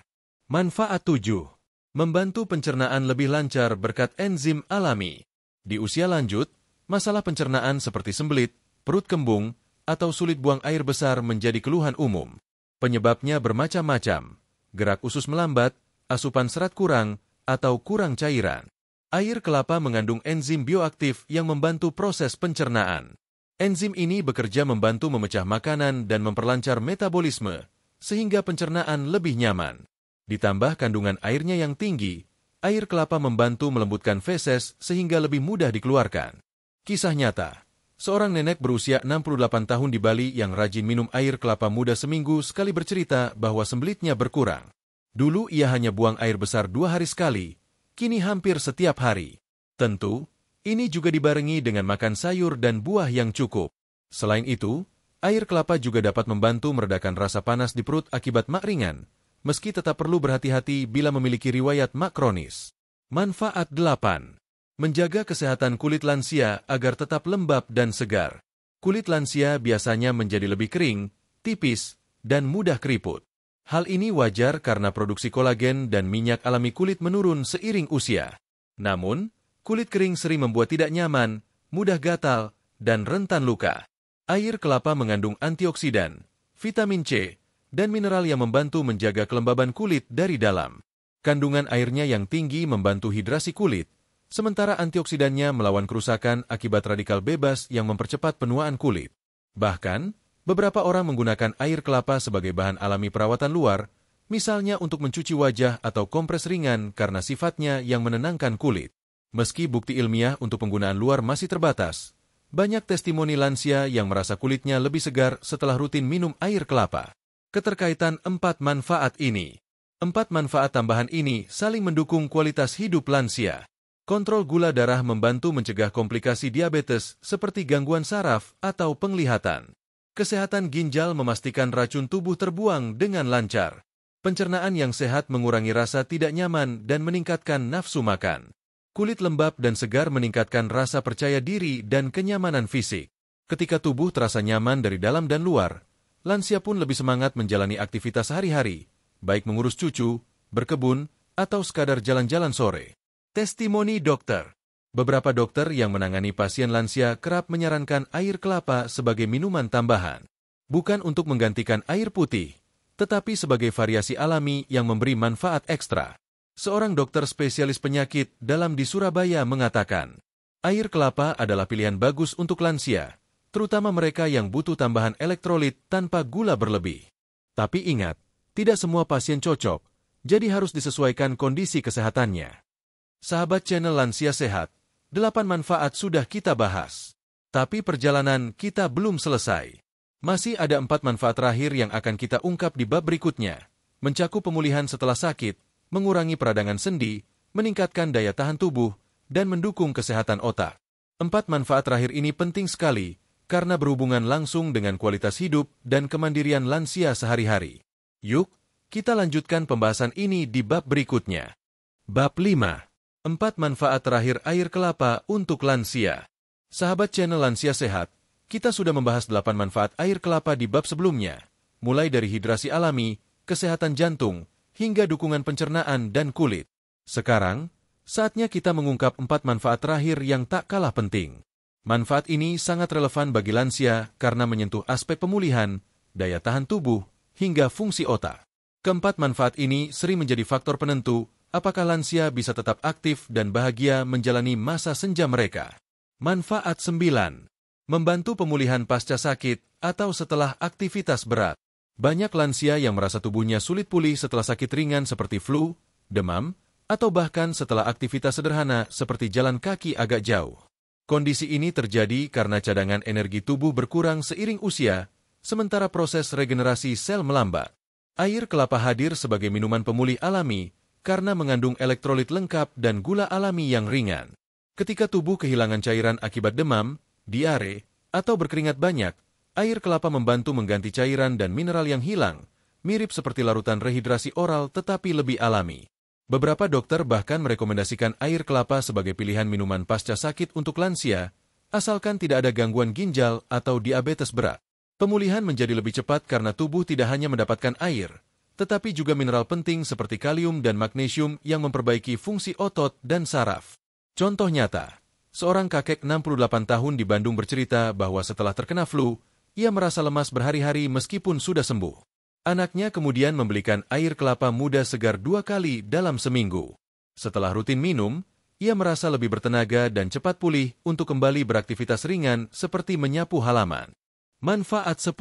Manfaat 7. Membantu pencernaan lebih lancar berkat enzim alami. Di usia lanjut, masalah pencernaan seperti sembelit, perut kembung, atau sulit buang air besar menjadi keluhan umum. Penyebabnya bermacam-macam. Gerak usus melambat, asupan serat kurang, atau kurang cairan. Air kelapa mengandung enzim bioaktif yang membantu proses pencernaan. Enzim ini bekerja membantu memecah makanan dan memperlancar metabolisme, sehingga pencernaan lebih nyaman. Ditambah kandungan airnya yang tinggi, air kelapa membantu melembutkan feses sehingga lebih mudah dikeluarkan. Kisah nyata, seorang nenek berusia 68 tahun di Bali yang rajin minum air kelapa muda seminggu sekali bercerita bahwa sembelitnya berkurang. Dulu ia hanya buang air besar 2 hari sekali, kini hampir setiap hari. Tentu, ini juga dibarengi dengan makan sayur dan buah yang cukup. Selain itu, air kelapa juga dapat membantu meredakan rasa panas di perut akibat mak ringan, meski tetap perlu berhati-hati bila memiliki riwayat mak kronis. Manfaat 8. Menjaga kesehatan kulit lansia agar tetap lembab dan segar. Kulit lansia biasanya menjadi lebih kering, tipis, dan mudah keriput. Hal ini wajar karena produksi kolagen dan minyak alami kulit menurun seiring usia. Namun, kulit kering sering membuat tidak nyaman, mudah gatal, dan rentan luka. Air kelapa mengandung antioksidan, vitamin C, dan mineral yang membantu menjaga kelembaban kulit dari dalam. Kandungan airnya yang tinggi membantu hidrasi kulit, sementara antioksidannya melawan kerusakan akibat radikal bebas yang mempercepat penuaan kulit. Bahkan, beberapa orang menggunakan air kelapa sebagai bahan alami perawatan luar, misalnya untuk mencuci wajah atau kompres ringan karena sifatnya yang menenangkan kulit. Meski bukti ilmiah untuk penggunaan luar masih terbatas, banyak testimoni lansia yang merasa kulitnya lebih segar setelah rutin minum air kelapa. Keterkaitan 4 manfaat ini. 4 manfaat tambahan ini saling mendukung kualitas hidup lansia. Kontrol gula darah membantu mencegah komplikasi diabetes seperti gangguan saraf atau penglihatan. Kesehatan ginjal memastikan racun tubuh terbuang dengan lancar. Pencernaan yang sehat mengurangi rasa tidak nyaman dan meningkatkan nafsu makan. Kulit lembab dan segar meningkatkan rasa percaya diri dan kenyamanan fisik. Ketika tubuh terasa nyaman dari dalam dan luar, lansia pun lebih semangat menjalani aktivitas sehari-hari, baik mengurus cucu, berkebun, atau sekadar jalan-jalan sore. Testimoni dokter. Beberapa dokter yang menangani pasien lansia kerap menyarankan air kelapa sebagai minuman tambahan. Bukan untuk menggantikan air putih, tetapi sebagai variasi alami yang memberi manfaat ekstra. Seorang dokter spesialis penyakit dalam di Surabaya mengatakan, air kelapa adalah pilihan bagus untuk lansia, terutama mereka yang butuh tambahan elektrolit tanpa gula berlebih. Tapi ingat, tidak semua pasien cocok, jadi harus disesuaikan kondisi kesehatannya. Sahabat channel Lansia Sehat, 8 manfaat sudah kita bahas. Tapi perjalanan kita belum selesai. Masih ada 4 manfaat terakhir yang akan kita ungkap di bab berikutnya. Mencakup pemulihan setelah sakit, mengurangi peradangan sendi, meningkatkan daya tahan tubuh, dan mendukung kesehatan otak. 4 manfaat terakhir ini penting sekali, karena berhubungan langsung dengan kualitas hidup dan kemandirian lansia sehari-hari. Yuk, kita lanjutkan pembahasan ini di bab berikutnya. Bab 5. 4 manfaat terakhir air kelapa untuk lansia. Sahabat channel Lansia Sehat, kita sudah membahas 8 manfaat air kelapa di bab sebelumnya, mulai dari hidrasi alami, kesehatan jantung, hingga dukungan pencernaan dan kulit. Sekarang, saatnya kita mengungkap 4 manfaat terakhir yang tak kalah penting. Manfaat ini sangat relevan bagi lansia karena menyentuh aspek pemulihan, daya tahan tubuh, hingga fungsi otak. Keempat manfaat ini sering menjadi faktor penentu apakah lansia bisa tetap aktif dan bahagia menjalani masa senja mereka. Manfaat 9. Membantu pemulihan pasca sakit atau setelah aktivitas berat. Banyak lansia yang merasa tubuhnya sulit pulih setelah sakit ringan seperti flu, demam, atau bahkan setelah aktivitas sederhana seperti jalan kaki agak jauh. Kondisi ini terjadi karena cadangan energi tubuh berkurang seiring usia, sementara proses regenerasi sel melambat. Air kelapa hadir sebagai minuman pemulih alami, karena mengandung elektrolit lengkap dan gula alami yang ringan. Ketika tubuh kehilangan cairan akibat demam, diare, atau berkeringat banyak, air kelapa membantu mengganti cairan dan mineral yang hilang, mirip seperti larutan rehidrasi oral tetapi lebih alami. Beberapa dokter bahkan merekomendasikan air kelapa sebagai pilihan minuman pasca sakit untuk lansia, asalkan tidak ada gangguan ginjal atau diabetes berat. Pemulihan menjadi lebih cepat karena tubuh tidak hanya mendapatkan air, tetapi juga mineral penting seperti kalium dan magnesium yang memperbaiki fungsi otot dan saraf. Contoh nyata, seorang kakek 68 tahun di Bandung bercerita bahwa setelah terkena flu, ia merasa lemas berhari-hari meskipun sudah sembuh. Anaknya kemudian membelikan air kelapa muda segar 2 kali dalam seminggu. Setelah rutin minum, ia merasa lebih bertenaga dan cepat pulih untuk kembali beraktivitas ringan seperti menyapu halaman. Manfaat 10.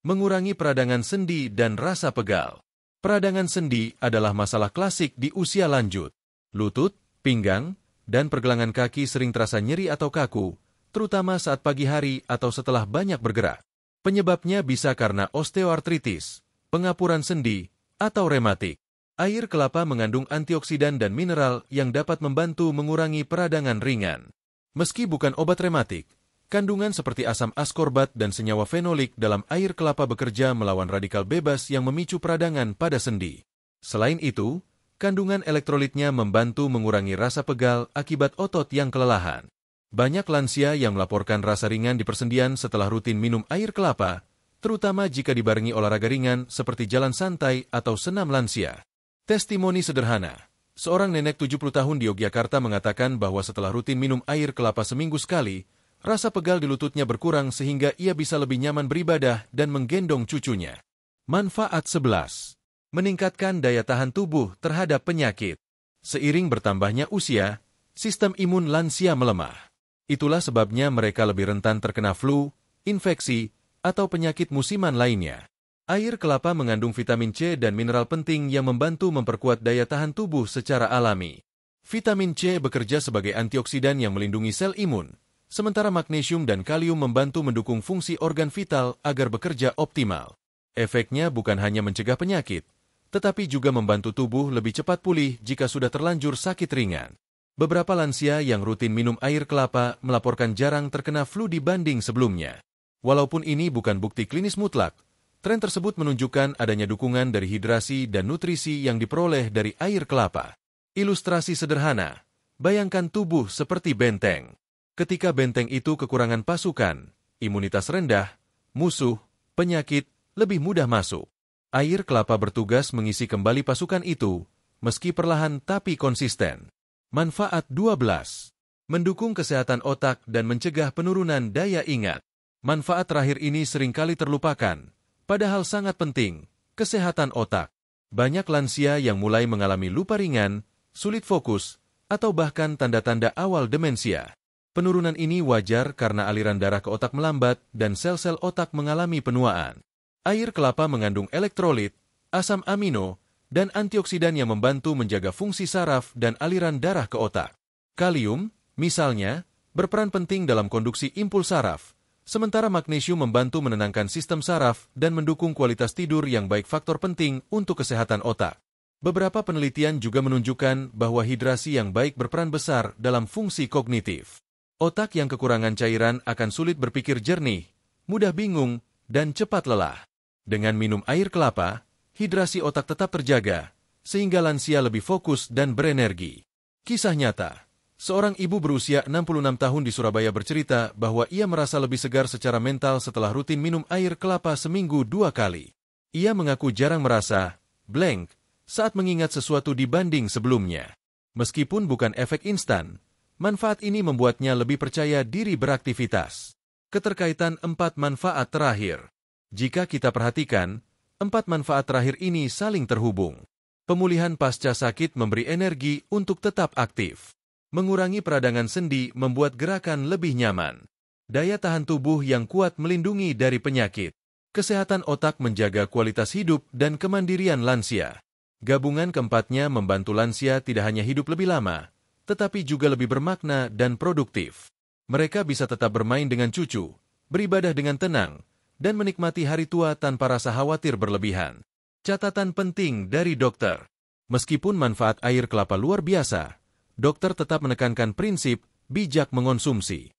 Mengurangi peradangan sendi dan rasa pegal. Peradangan sendi adalah masalah klasik di usia lanjut. Lutut, pinggang, dan pergelangan kaki sering terasa nyeri atau kaku, terutama saat pagi hari atau setelah banyak bergerak. Penyebabnya bisa karena osteoartritis, pengapuran sendi, atau rematik. Air kelapa mengandung antioksidan dan mineral yang dapat membantu mengurangi peradangan ringan. Meski bukan obat rematik, kandungan seperti asam askorbat dan senyawa fenolik dalam air kelapa bekerja melawan radikal bebas yang memicu peradangan pada sendi. Selain itu, kandungan elektrolitnya membantu mengurangi rasa pegal akibat otot yang kelelahan. Banyak lansia yang melaporkan rasa ringan di persendian setelah rutin minum air kelapa, terutama jika dibarengi olahraga ringan seperti jalan santai atau senam lansia. Testimoni sederhana. Seorang nenek 70 tahun di Yogyakarta mengatakan bahwa setelah rutin minum air kelapa seminggu sekali, rasa pegal di lututnya berkurang sehingga ia bisa lebih nyaman beribadah dan menggendong cucunya. Manfaat 11. Meningkatkan daya tahan tubuh terhadap penyakit. Seiring bertambahnya usia, sistem imun lansia melemah. Itulah sebabnya mereka lebih rentan terkena flu, infeksi, atau penyakit musiman lainnya. Air kelapa mengandung vitamin C dan mineral penting yang membantu memperkuat daya tahan tubuh secara alami. Vitamin C bekerja sebagai antioksidan yang melindungi sel imun, sementara magnesium dan kalium membantu mendukung fungsi organ vital agar bekerja optimal. Efeknya bukan hanya mencegah penyakit, tetapi juga membantu tubuh lebih cepat pulih jika sudah terlanjur sakit ringan. Beberapa lansia yang rutin minum air kelapa melaporkan jarang terkena flu dibanding sebelumnya. Walaupun ini bukan bukti klinis mutlak, tren tersebut menunjukkan adanya dukungan dari hidrasi dan nutrisi yang diperoleh dari air kelapa. Ilustrasi sederhana, bayangkan tubuh seperti benteng. Ketika benteng itu kekurangan pasukan, imunitas rendah, musuh, penyakit, lebih mudah masuk. Air kelapa bertugas mengisi kembali pasukan itu, meski perlahan tapi konsisten. Manfaat 12. Mendukung kesehatan otak dan mencegah penurunan daya ingat. Manfaat terakhir ini seringkali terlupakan, padahal sangat penting, kesehatan otak. Banyak lansia yang mulai mengalami lupa ringan, sulit fokus, atau bahkan tanda-tanda awal demensia. Penurunan ini wajar karena aliran darah ke otak melambat dan sel-sel otak mengalami penuaan. Air kelapa mengandung elektrolit, asam amino, dan antioksidan yang membantu menjaga fungsi saraf dan aliran darah ke otak. Kalium, misalnya, berperan penting dalam konduksi impuls saraf, sementara magnesium membantu menenangkan sistem saraf dan mendukung kualitas tidur yang baik faktor penting untuk kesehatan otak. Beberapa penelitian juga menunjukkan bahwa hidrasi yang baik berperan besar dalam fungsi kognitif. Otak yang kekurangan cairan akan sulit berpikir jernih, mudah bingung, dan cepat lelah. Dengan minum air kelapa, hidrasi otak tetap terjaga, sehingga lansia lebih fokus dan berenergi. Kisah nyata, seorang ibu berusia 66 tahun di Surabaya bercerita bahwa ia merasa lebih segar secara mental setelah rutin minum air kelapa seminggu 2 kali. Ia mengaku jarang merasa blank saat mengingat sesuatu dibanding sebelumnya. Meskipun bukan efek instan, manfaat ini membuatnya lebih percaya diri beraktivitas. Keterkaitan 4 manfaat terakhir. Jika kita perhatikan, 4 manfaat terakhir ini saling terhubung. Pemulihan pasca sakit memberi energi untuk tetap aktif. Mengurangi peradangan sendi membuat gerakan lebih nyaman. Daya tahan tubuh yang kuat melindungi dari penyakit. Kesehatan otak menjaga kualitas hidup dan kemandirian lansia. Gabungan keempatnya membantu lansia tidak hanya hidup lebih lama, tetapi juga lebih bermakna dan produktif. Mereka bisa tetap bermain dengan cucu, beribadah dengan tenang, dan menikmati hari tua tanpa rasa khawatir berlebihan. Catatan penting dari dokter. Meskipun manfaat air kelapa luar biasa, dokter tetap menekankan prinsip bijak mengonsumsi.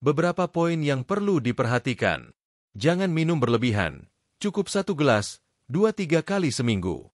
Beberapa poin yang perlu diperhatikan. Jangan minum berlebihan, cukup 1 gelas, 2-3 kali seminggu.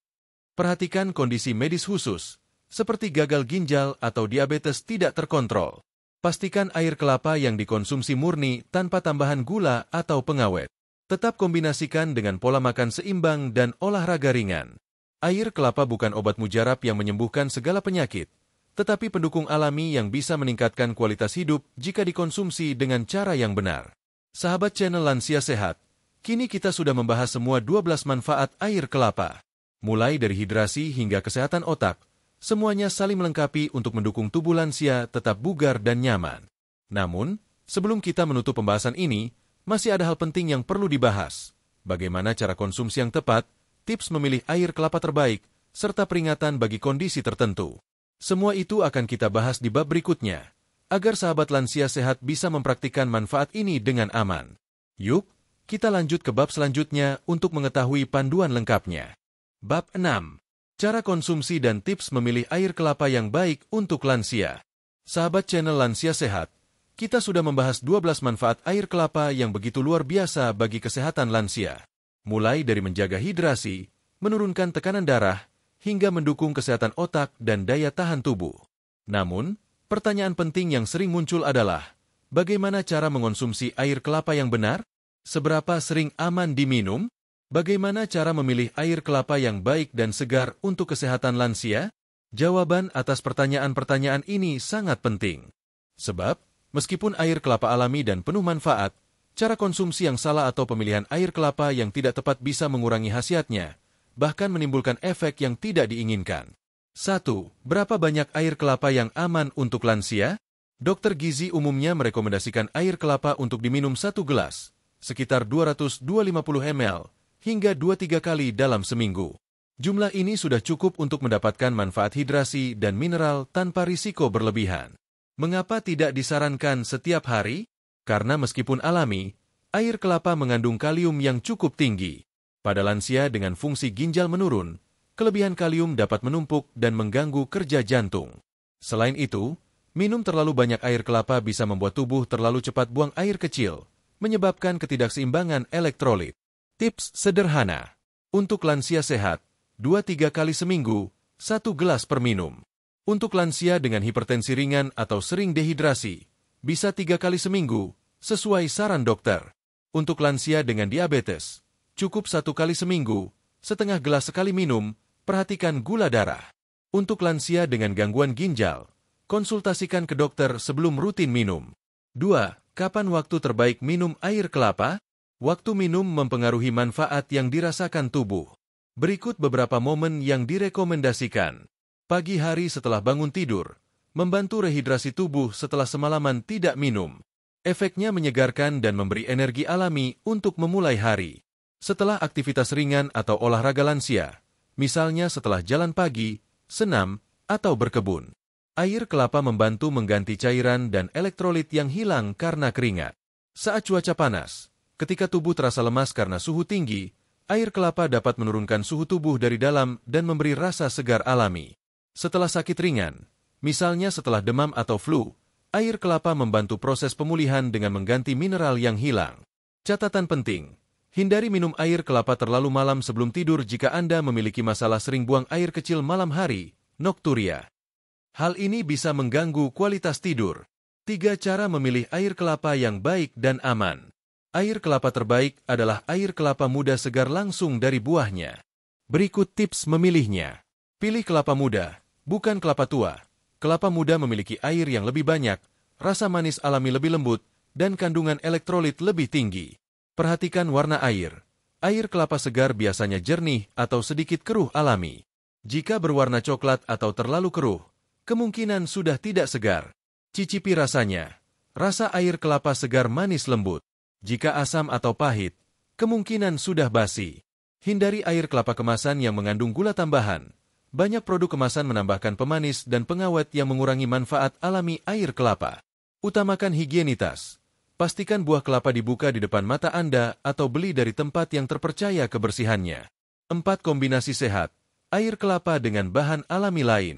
Perhatikan kondisi medis khusus, seperti gagal ginjal atau diabetes tidak terkontrol. Pastikan air kelapa yang dikonsumsi murni tanpa tambahan gula atau pengawet. Tetap kombinasikan dengan pola makan seimbang dan olahraga ringan. Air kelapa bukan obat mujarab yang menyembuhkan segala penyakit, tetapi pendukung alami yang bisa meningkatkan kualitas hidup jika dikonsumsi dengan cara yang benar. Sahabat channel Lansia Sehat, kini kita sudah membahas semua 12 manfaat air kelapa. Mulai dari hidrasi hingga kesehatan otak, semuanya saling melengkapi untuk mendukung tubuh lansia tetap bugar dan nyaman. Namun, sebelum kita menutup pembahasan ini, masih ada hal penting yang perlu dibahas. Bagaimana cara konsumsi yang tepat, tips memilih air kelapa terbaik, serta peringatan bagi kondisi tertentu. Semua itu akan kita bahas di bab berikutnya, agar sahabat lansia sehat bisa mempraktikkan manfaat ini dengan aman. Yuk, kita lanjut ke bab selanjutnya untuk mengetahui panduan lengkapnya. Bab 6. Cara konsumsi dan tips memilih air kelapa yang baik untuk lansia. Sahabat channel Lansia Sehat, kita sudah membahas 12 manfaat air kelapa yang begitu luar biasa bagi kesehatan lansia. Mulai dari menjaga hidrasi, menurunkan tekanan darah, hingga mendukung kesehatan otak dan daya tahan tubuh. Namun, pertanyaan penting yang sering muncul adalah, bagaimana cara mengonsumsi air kelapa yang benar? Seberapa sering aman diminum? Bagaimana cara memilih air kelapa yang baik dan segar untuk kesehatan lansia? Jawaban atas pertanyaan-pertanyaan ini sangat penting. Sebab, meskipun air kelapa alami dan penuh manfaat, cara konsumsi yang salah atau pemilihan air kelapa yang tidak tepat bisa mengurangi khasiatnya, bahkan menimbulkan efek yang tidak diinginkan. 1. Berapa banyak air kelapa yang aman untuk lansia? Dokter gizi umumnya merekomendasikan air kelapa untuk diminum 1 gelas, sekitar 250 ml, hingga 2-3 kali dalam seminggu. Jumlah ini sudah cukup untuk mendapatkan manfaat hidrasi dan mineral tanpa risiko berlebihan. Mengapa tidak disarankan setiap hari? Karena meskipun alami, air kelapa mengandung kalium yang cukup tinggi. Pada lansia dengan fungsi ginjal menurun, kelebihan kalium dapat menumpuk dan mengganggu kerja jantung. Selain itu, minum terlalu banyak air kelapa bisa membuat tubuh terlalu cepat buang air kecil, menyebabkan ketidakseimbangan elektrolit. Tips sederhana. Untuk lansia sehat, 2-3 kali seminggu, 1 gelas per minum. Untuk lansia dengan hipertensi ringan atau sering dehidrasi, bisa 3 kali seminggu, sesuai saran dokter. Untuk lansia dengan diabetes, cukup 1 kali seminggu, setengah gelas sekali minum, perhatikan gula darah. Untuk lansia dengan gangguan ginjal, konsultasikan ke dokter sebelum rutin minum. 2. Kapan waktu terbaik minum air kelapa? Waktu minum mempengaruhi manfaat yang dirasakan tubuh. Berikut beberapa momen yang direkomendasikan. Pagi hari setelah bangun tidur, membantu rehidrasi tubuh setelah semalaman tidak minum. Efeknya menyegarkan dan memberi energi alami untuk memulai hari. Setelah aktivitas ringan atau olahraga lansia, misalnya setelah jalan pagi, senam, atau berkebun. Air kelapa membantu mengganti cairan dan elektrolit yang hilang karena keringat. Saat cuaca panas, ketika tubuh terasa lemas karena suhu tinggi, air kelapa dapat menurunkan suhu tubuh dari dalam dan memberi rasa segar alami. Setelah sakit ringan, misalnya setelah demam atau flu, air kelapa membantu proses pemulihan dengan mengganti mineral yang hilang. Catatan penting, hindari minum air kelapa terlalu malam sebelum tidur jika Anda memiliki masalah sering buang air kecil malam hari, nokturia. Hal ini bisa mengganggu kualitas tidur. 3 cara memilih air kelapa yang baik dan aman. Air kelapa terbaik adalah air kelapa muda segar langsung dari buahnya. Berikut tips memilihnya. Pilih kelapa muda, bukan kelapa tua. Kelapa muda memiliki air yang lebih banyak, rasa manis alami lebih lembut, dan kandungan elektrolit lebih tinggi. Perhatikan warna air. Air kelapa segar biasanya jernih atau sedikit keruh alami. Jika berwarna coklat atau terlalu keruh, kemungkinan sudah tidak segar. Cicipi rasanya. Rasa air kelapa segar manis lembut. Jika asam atau pahit, kemungkinan sudah basi. Hindari air kelapa kemasan yang mengandung gula tambahan. Banyak produk kemasan menambahkan pemanis dan pengawet yang mengurangi manfaat alami air kelapa. Utamakan higienitas. Pastikan buah kelapa dibuka di depan mata Anda atau beli dari tempat yang terpercaya kebersihannya. 4. Kombinasi sehat. Air kelapa dengan bahan alami lain.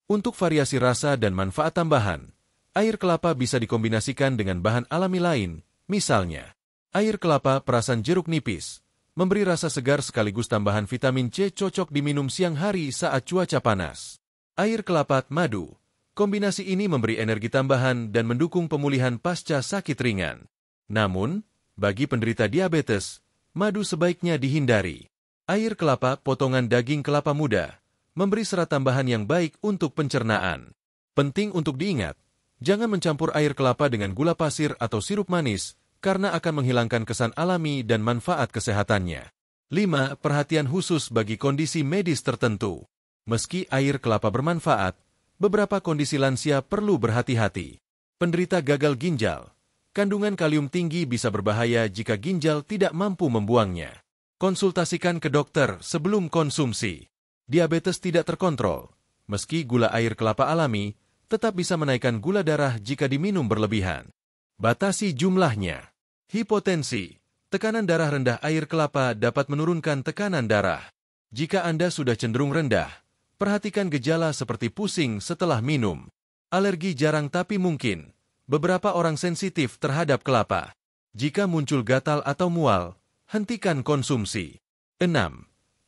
Untuk variasi rasa dan manfaat tambahan, air kelapa bisa dikombinasikan dengan bahan alami lain. Misalnya, air kelapa perasan jeruk nipis, memberi rasa segar sekaligus tambahan vitamin C cocok diminum siang hari saat cuaca panas. Air kelapa madu. Kombinasi ini memberi energi tambahan dan mendukung pemulihan pasca sakit ringan. Namun, bagi penderita diabetes, madu sebaiknya dihindari. Air kelapa potongan daging kelapa muda memberi serat tambahan yang baik untuk pencernaan. Penting untuk diingat, jangan mencampur air kelapa dengan gula pasir atau sirup manis karena akan menghilangkan kesan alami dan manfaat kesehatannya. 5. Perhatian khusus bagi kondisi medis tertentu. Meski air kelapa bermanfaat, beberapa kondisi lansia perlu berhati-hati. Penderita gagal ginjal. Kandungan kalium tinggi bisa berbahaya jika ginjal tidak mampu membuangnya. Konsultasikan ke dokter sebelum konsumsi. Diabetes tidak terkontrol. Meski gula air kelapa alami, tetap bisa menaikkan gula darah jika diminum berlebihan. Batasi jumlahnya. Hipotensi. Tekanan darah rendah air kelapa dapat menurunkan tekanan darah. Jika Anda sudah cenderung rendah, perhatikan gejala seperti pusing setelah minum. Alergi jarang tapi mungkin. Beberapa orang sensitif terhadap kelapa. Jika muncul gatal atau mual, hentikan konsumsi. 6.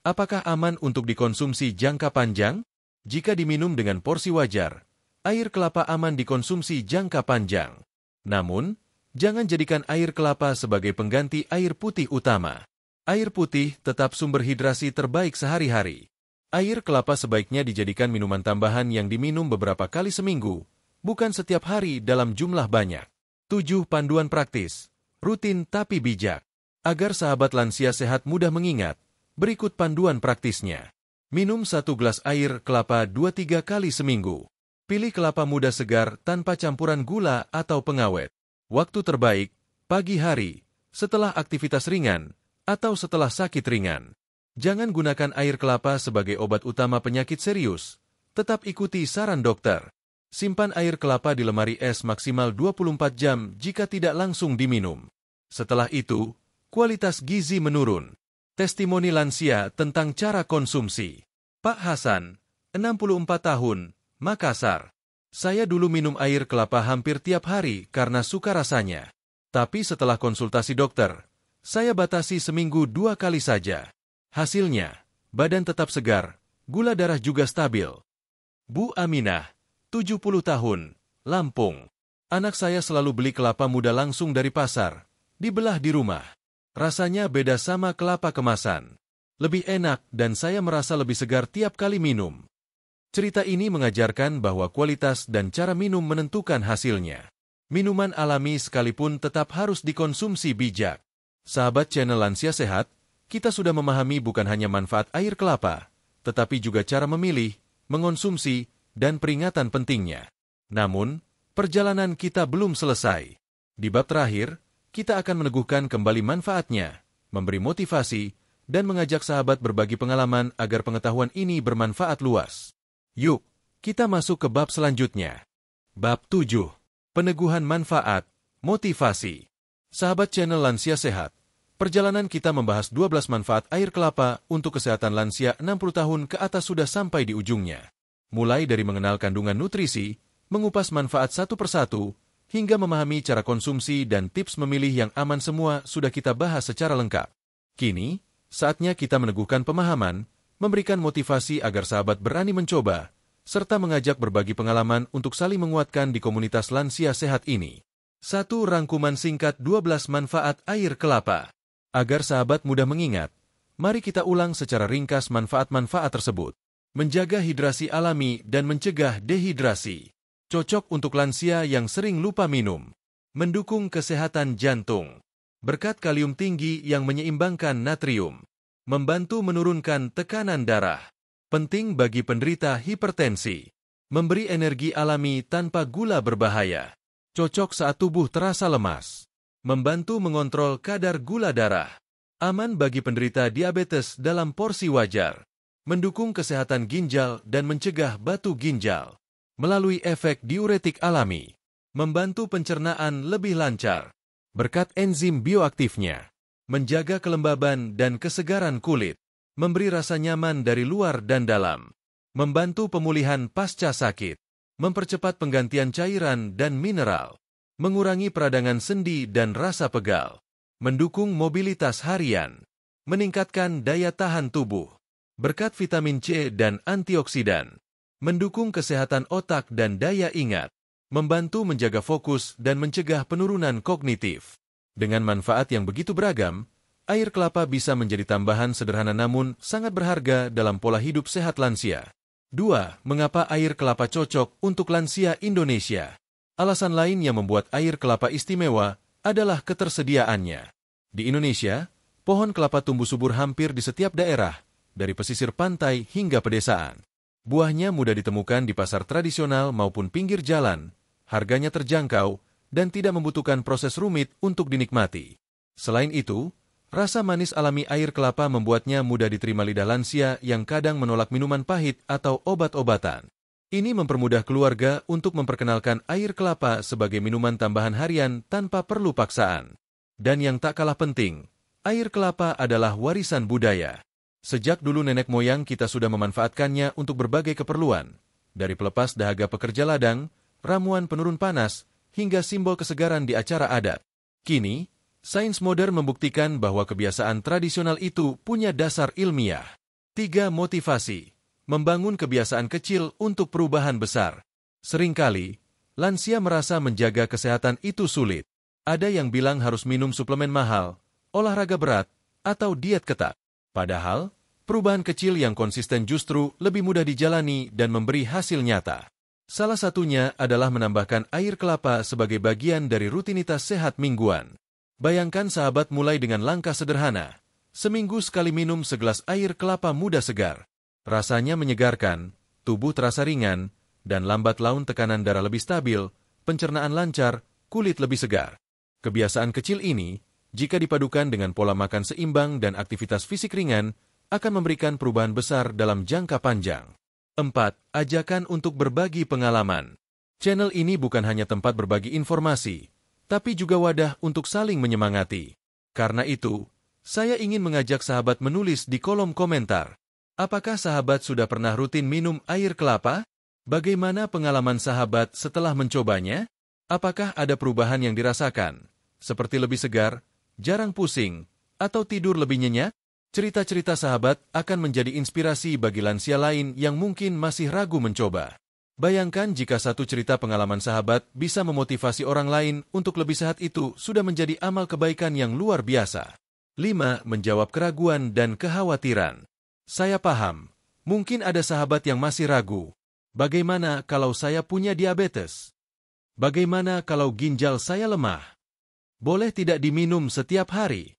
Apakah aman untuk dikonsumsi jangka panjang? Jika diminum dengan porsi wajar, air kelapa aman dikonsumsi jangka panjang. Namun, jangan jadikan air kelapa sebagai pengganti air putih utama. Air putih tetap sumber hidrasi terbaik sehari-hari. Air kelapa sebaiknya dijadikan minuman tambahan yang diminum beberapa kali seminggu, bukan setiap hari dalam jumlah banyak. 7. Panduan praktis. Rutin tapi bijak. Agar sahabat lansia sehat mudah mengingat, berikut panduan praktisnya. Minum 1 gelas air kelapa 2-3 kali seminggu. Pilih kelapa muda segar tanpa campuran gula atau pengawet. Waktu terbaik, pagi hari, setelah aktivitas ringan, atau setelah sakit ringan. Jangan gunakan air kelapa sebagai obat utama penyakit serius. Tetap ikuti saran dokter. Simpan air kelapa di lemari es maksimal 24 jam jika tidak langsung diminum. Setelah itu, kualitas gizi menurun. Testimoni lansia tentang cara konsumsi. Pak Hasan, 64 tahun, Makassar. Saya dulu minum air kelapa hampir tiap hari karena suka rasanya. Tapi setelah konsultasi dokter, saya batasi seminggu 2 kali saja. Hasilnya, badan tetap segar, gula darah juga stabil. Bu Aminah, 70 tahun, Lampung. Anak saya selalu beli kelapa muda langsung dari pasar, dibelah di rumah. Rasanya beda sama kelapa kemasan. Lebih enak dan saya merasa lebih segar tiap kali minum. Cerita ini mengajarkan bahwa kualitas dan cara minum menentukan hasilnya. Minuman alami sekalipun tetap harus dikonsumsi bijak. Sahabat channel Lansia Sehat, kita sudah memahami bukan hanya manfaat air kelapa, tetapi juga cara memilih, mengonsumsi, dan peringatan pentingnya. Namun, perjalanan kita belum selesai. Di bab terakhir, kita akan meneguhkan kembali manfaatnya, memberi motivasi, dan mengajak sahabat berbagi pengalaman agar pengetahuan ini bermanfaat luas. Yuk, kita masuk ke bab selanjutnya. Bab 7. Peneguhan manfaat, motivasi. Sahabat channel Lansia Sehat, perjalanan kita membahas 12 manfaat air kelapa untuk kesehatan lansia 60 tahun ke atas sudah sampai di ujungnya. Mulai dari mengenal kandungan nutrisi, mengupas manfaat satu persatu, hingga memahami cara konsumsi dan tips memilih yang aman semua sudah kita bahas secara lengkap. Kini, saatnya kita meneguhkan pemahaman, memberikan motivasi agar sahabat berani mencoba, serta mengajak berbagi pengalaman untuk saling menguatkan di komunitas lansia sehat ini. 1. Rangkuman singkat 12 manfaat air kelapa. Agar sahabat mudah mengingat, mari kita ulang secara ringkas manfaat-manfaat tersebut. Menjaga hidrasi alami dan mencegah dehidrasi. Cocok untuk lansia yang sering lupa minum. Mendukung kesehatan jantung. Berkat kalium tinggi yang menyeimbangkan natrium. Membantu menurunkan tekanan darah. Penting bagi penderita hipertensi. Memberi energi alami tanpa gula berbahaya. Cocok saat tubuh terasa lemas. Membantu mengontrol kadar gula darah. Aman bagi penderita diabetes dalam porsi wajar. Mendukung kesehatan ginjal dan mencegah batu ginjal. Melalui efek diuretik alami, membantu pencernaan lebih lancar. Berkat enzim bioaktifnya, menjaga kelembaban dan kesegaran kulit, memberi rasa nyaman dari luar dan dalam, membantu pemulihan pasca sakit, mempercepat penggantian cairan dan mineral, mengurangi peradangan sendi dan rasa pegal, mendukung mobilitas harian, meningkatkan daya tahan tubuh. Berkat vitamin C dan antioksidan, mendukung kesehatan otak dan daya ingat, membantu menjaga fokus dan mencegah penurunan kognitif. Dengan manfaat yang begitu beragam, air kelapa bisa menjadi tambahan sederhana namun sangat berharga dalam pola hidup sehat lansia. 2. Mengapa air kelapa cocok untuk lansia Indonesia? Alasan lain yang membuat air kelapa istimewa adalah ketersediaannya. Di Indonesia, pohon kelapa tumbuh subur hampir di setiap daerah, dari pesisir pantai hingga pedesaan. Buahnya mudah ditemukan di pasar tradisional maupun pinggir jalan, harganya terjangkau, dan tidak membutuhkan proses rumit untuk dinikmati. Selain itu, rasa manis alami air kelapa membuatnya mudah diterima lidah lansia yang kadang menolak minuman pahit atau obat-obatan. Ini mempermudah keluarga untuk memperkenalkan air kelapa sebagai minuman tambahan harian tanpa perlu paksaan. Dan yang tak kalah penting, air kelapa adalah warisan budaya. Sejak dulu nenek moyang kita sudah memanfaatkannya untuk berbagai keperluan, dari pelepas dahaga pekerja ladang, ramuan penurun panas, hingga simbol kesegaran di acara adat. Kini, sains modern membuktikan bahwa kebiasaan tradisional itu punya dasar ilmiah. 3. Motivasi. Membangun kebiasaan kecil untuk perubahan besar. Seringkali, lansia merasa menjaga kesehatan itu sulit. Ada yang bilang harus minum suplemen mahal, olahraga berat, atau diet ketat. Padahal, perubahan kecil yang konsisten justru lebih mudah dijalani dan memberi hasil nyata. Salah satunya adalah menambahkan air kelapa sebagai bagian dari rutinitas sehat mingguan. Bayangkan sahabat mulai dengan langkah sederhana. Seminggu sekali minum segelas air kelapa muda segar. Rasanya menyegarkan, tubuh terasa ringan, dan lambat laun tekanan darah lebih stabil, pencernaan lancar, kulit lebih segar. Kebiasaan kecil ini, jika dipadukan dengan pola makan seimbang dan aktivitas fisik ringan, akan memberikan perubahan besar dalam jangka panjang. 4. Ajakan untuk berbagi pengalaman. Channel ini bukan hanya tempat berbagi informasi, tapi juga wadah untuk saling menyemangati. Karena itu, saya ingin mengajak sahabat menulis di kolom komentar. Apakah sahabat sudah pernah rutin minum air kelapa? Bagaimana pengalaman sahabat setelah mencobanya? Apakah ada perubahan yang dirasakan? Seperti lebih segar, jarang pusing, atau tidur lebih nyenyak? Cerita-cerita sahabat akan menjadi inspirasi bagi lansia lain yang mungkin masih ragu mencoba. Bayangkan jika satu cerita pengalaman sahabat bisa memotivasi orang lain untuk lebih sehat, itu sudah menjadi amal kebaikan yang luar biasa. 5. Menjawab keraguan dan kekhawatiran. Saya paham, mungkin ada sahabat yang masih ragu. Bagaimana kalau saya punya diabetes? Bagaimana kalau ginjal saya lemah? Boleh tidak diminum setiap hari?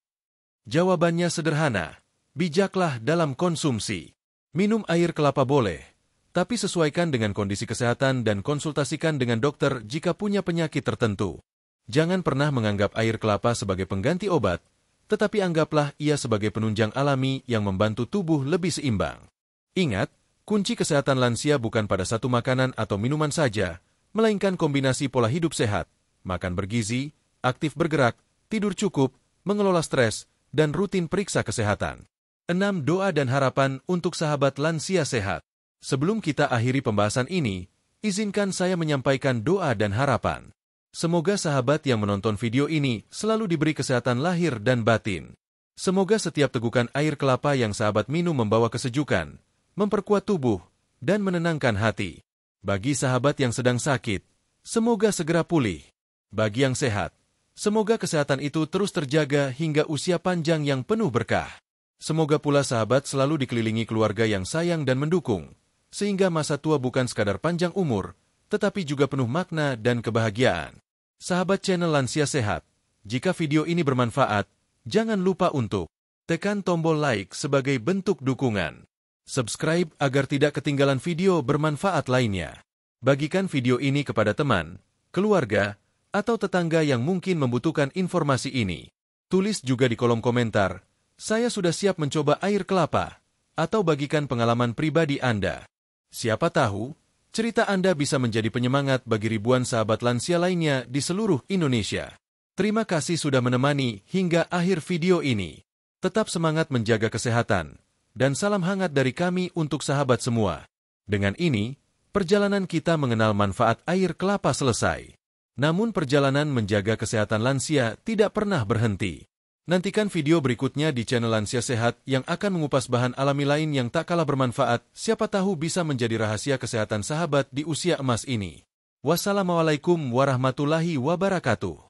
Jawabannya sederhana, bijaklah dalam konsumsi. Minum air kelapa boleh, tapi sesuaikan dengan kondisi kesehatan dan konsultasikan dengan dokter jika punya penyakit tertentu. Jangan pernah menganggap air kelapa sebagai pengganti obat, tetapi anggaplah ia sebagai penunjang alami yang membantu tubuh lebih seimbang. Ingat, kunci kesehatan lansia bukan pada satu makanan atau minuman saja, melainkan kombinasi pola hidup sehat, makan bergizi, aktif bergerak, tidur cukup, mengelola stres, dan rutin periksa kesehatan. 6. Doa dan harapan untuk sahabat lansia sehat. Sebelum kita akhiri pembahasan ini, izinkan saya menyampaikan doa dan harapan. Semoga sahabat yang menonton video ini selalu diberi kesehatan lahir dan batin. Semoga setiap tegukan air kelapa yang sahabat minum membawa kesejukan, memperkuat tubuh, dan menenangkan hati. Bagi sahabat yang sedang sakit, semoga segera pulih. Bagi yang sehat, semoga kesehatan itu terus terjaga hingga usia panjang yang penuh berkah. Semoga pula sahabat selalu dikelilingi keluarga yang sayang dan mendukung, sehingga masa tua bukan sekadar panjang umur, tetapi juga penuh makna dan kebahagiaan. Sahabat channel Lansia Sehat, jika video ini bermanfaat, jangan lupa untuk tekan tombol like sebagai bentuk dukungan. Subscribe agar tidak ketinggalan video bermanfaat lainnya. Bagikan video ini kepada teman, keluarga, atau tetangga yang mungkin membutuhkan informasi ini. Tulis juga di kolom komentar, saya sudah siap mencoba air kelapa, atau bagikan pengalaman pribadi Anda. Siapa tahu, cerita Anda bisa menjadi penyemangat bagi ribuan sahabat lansia lainnya di seluruh Indonesia. Terima kasih sudah menemani hingga akhir video ini. Tetap semangat menjaga kesehatan, dan salam hangat dari kami untuk sahabat semua. Dengan ini, perjalanan kita mengenal manfaat air kelapa selesai. Namun perjalanan menjaga kesehatan lansia tidak pernah berhenti. Nantikan video berikutnya di channel Lansia Sehat yang akan mengupas bahan alami lain yang tak kalah bermanfaat, siapa tahu bisa menjadi rahasia kesehatan sahabat di usia emas ini. Wassalamualaikum warahmatullahi wabarakatuh.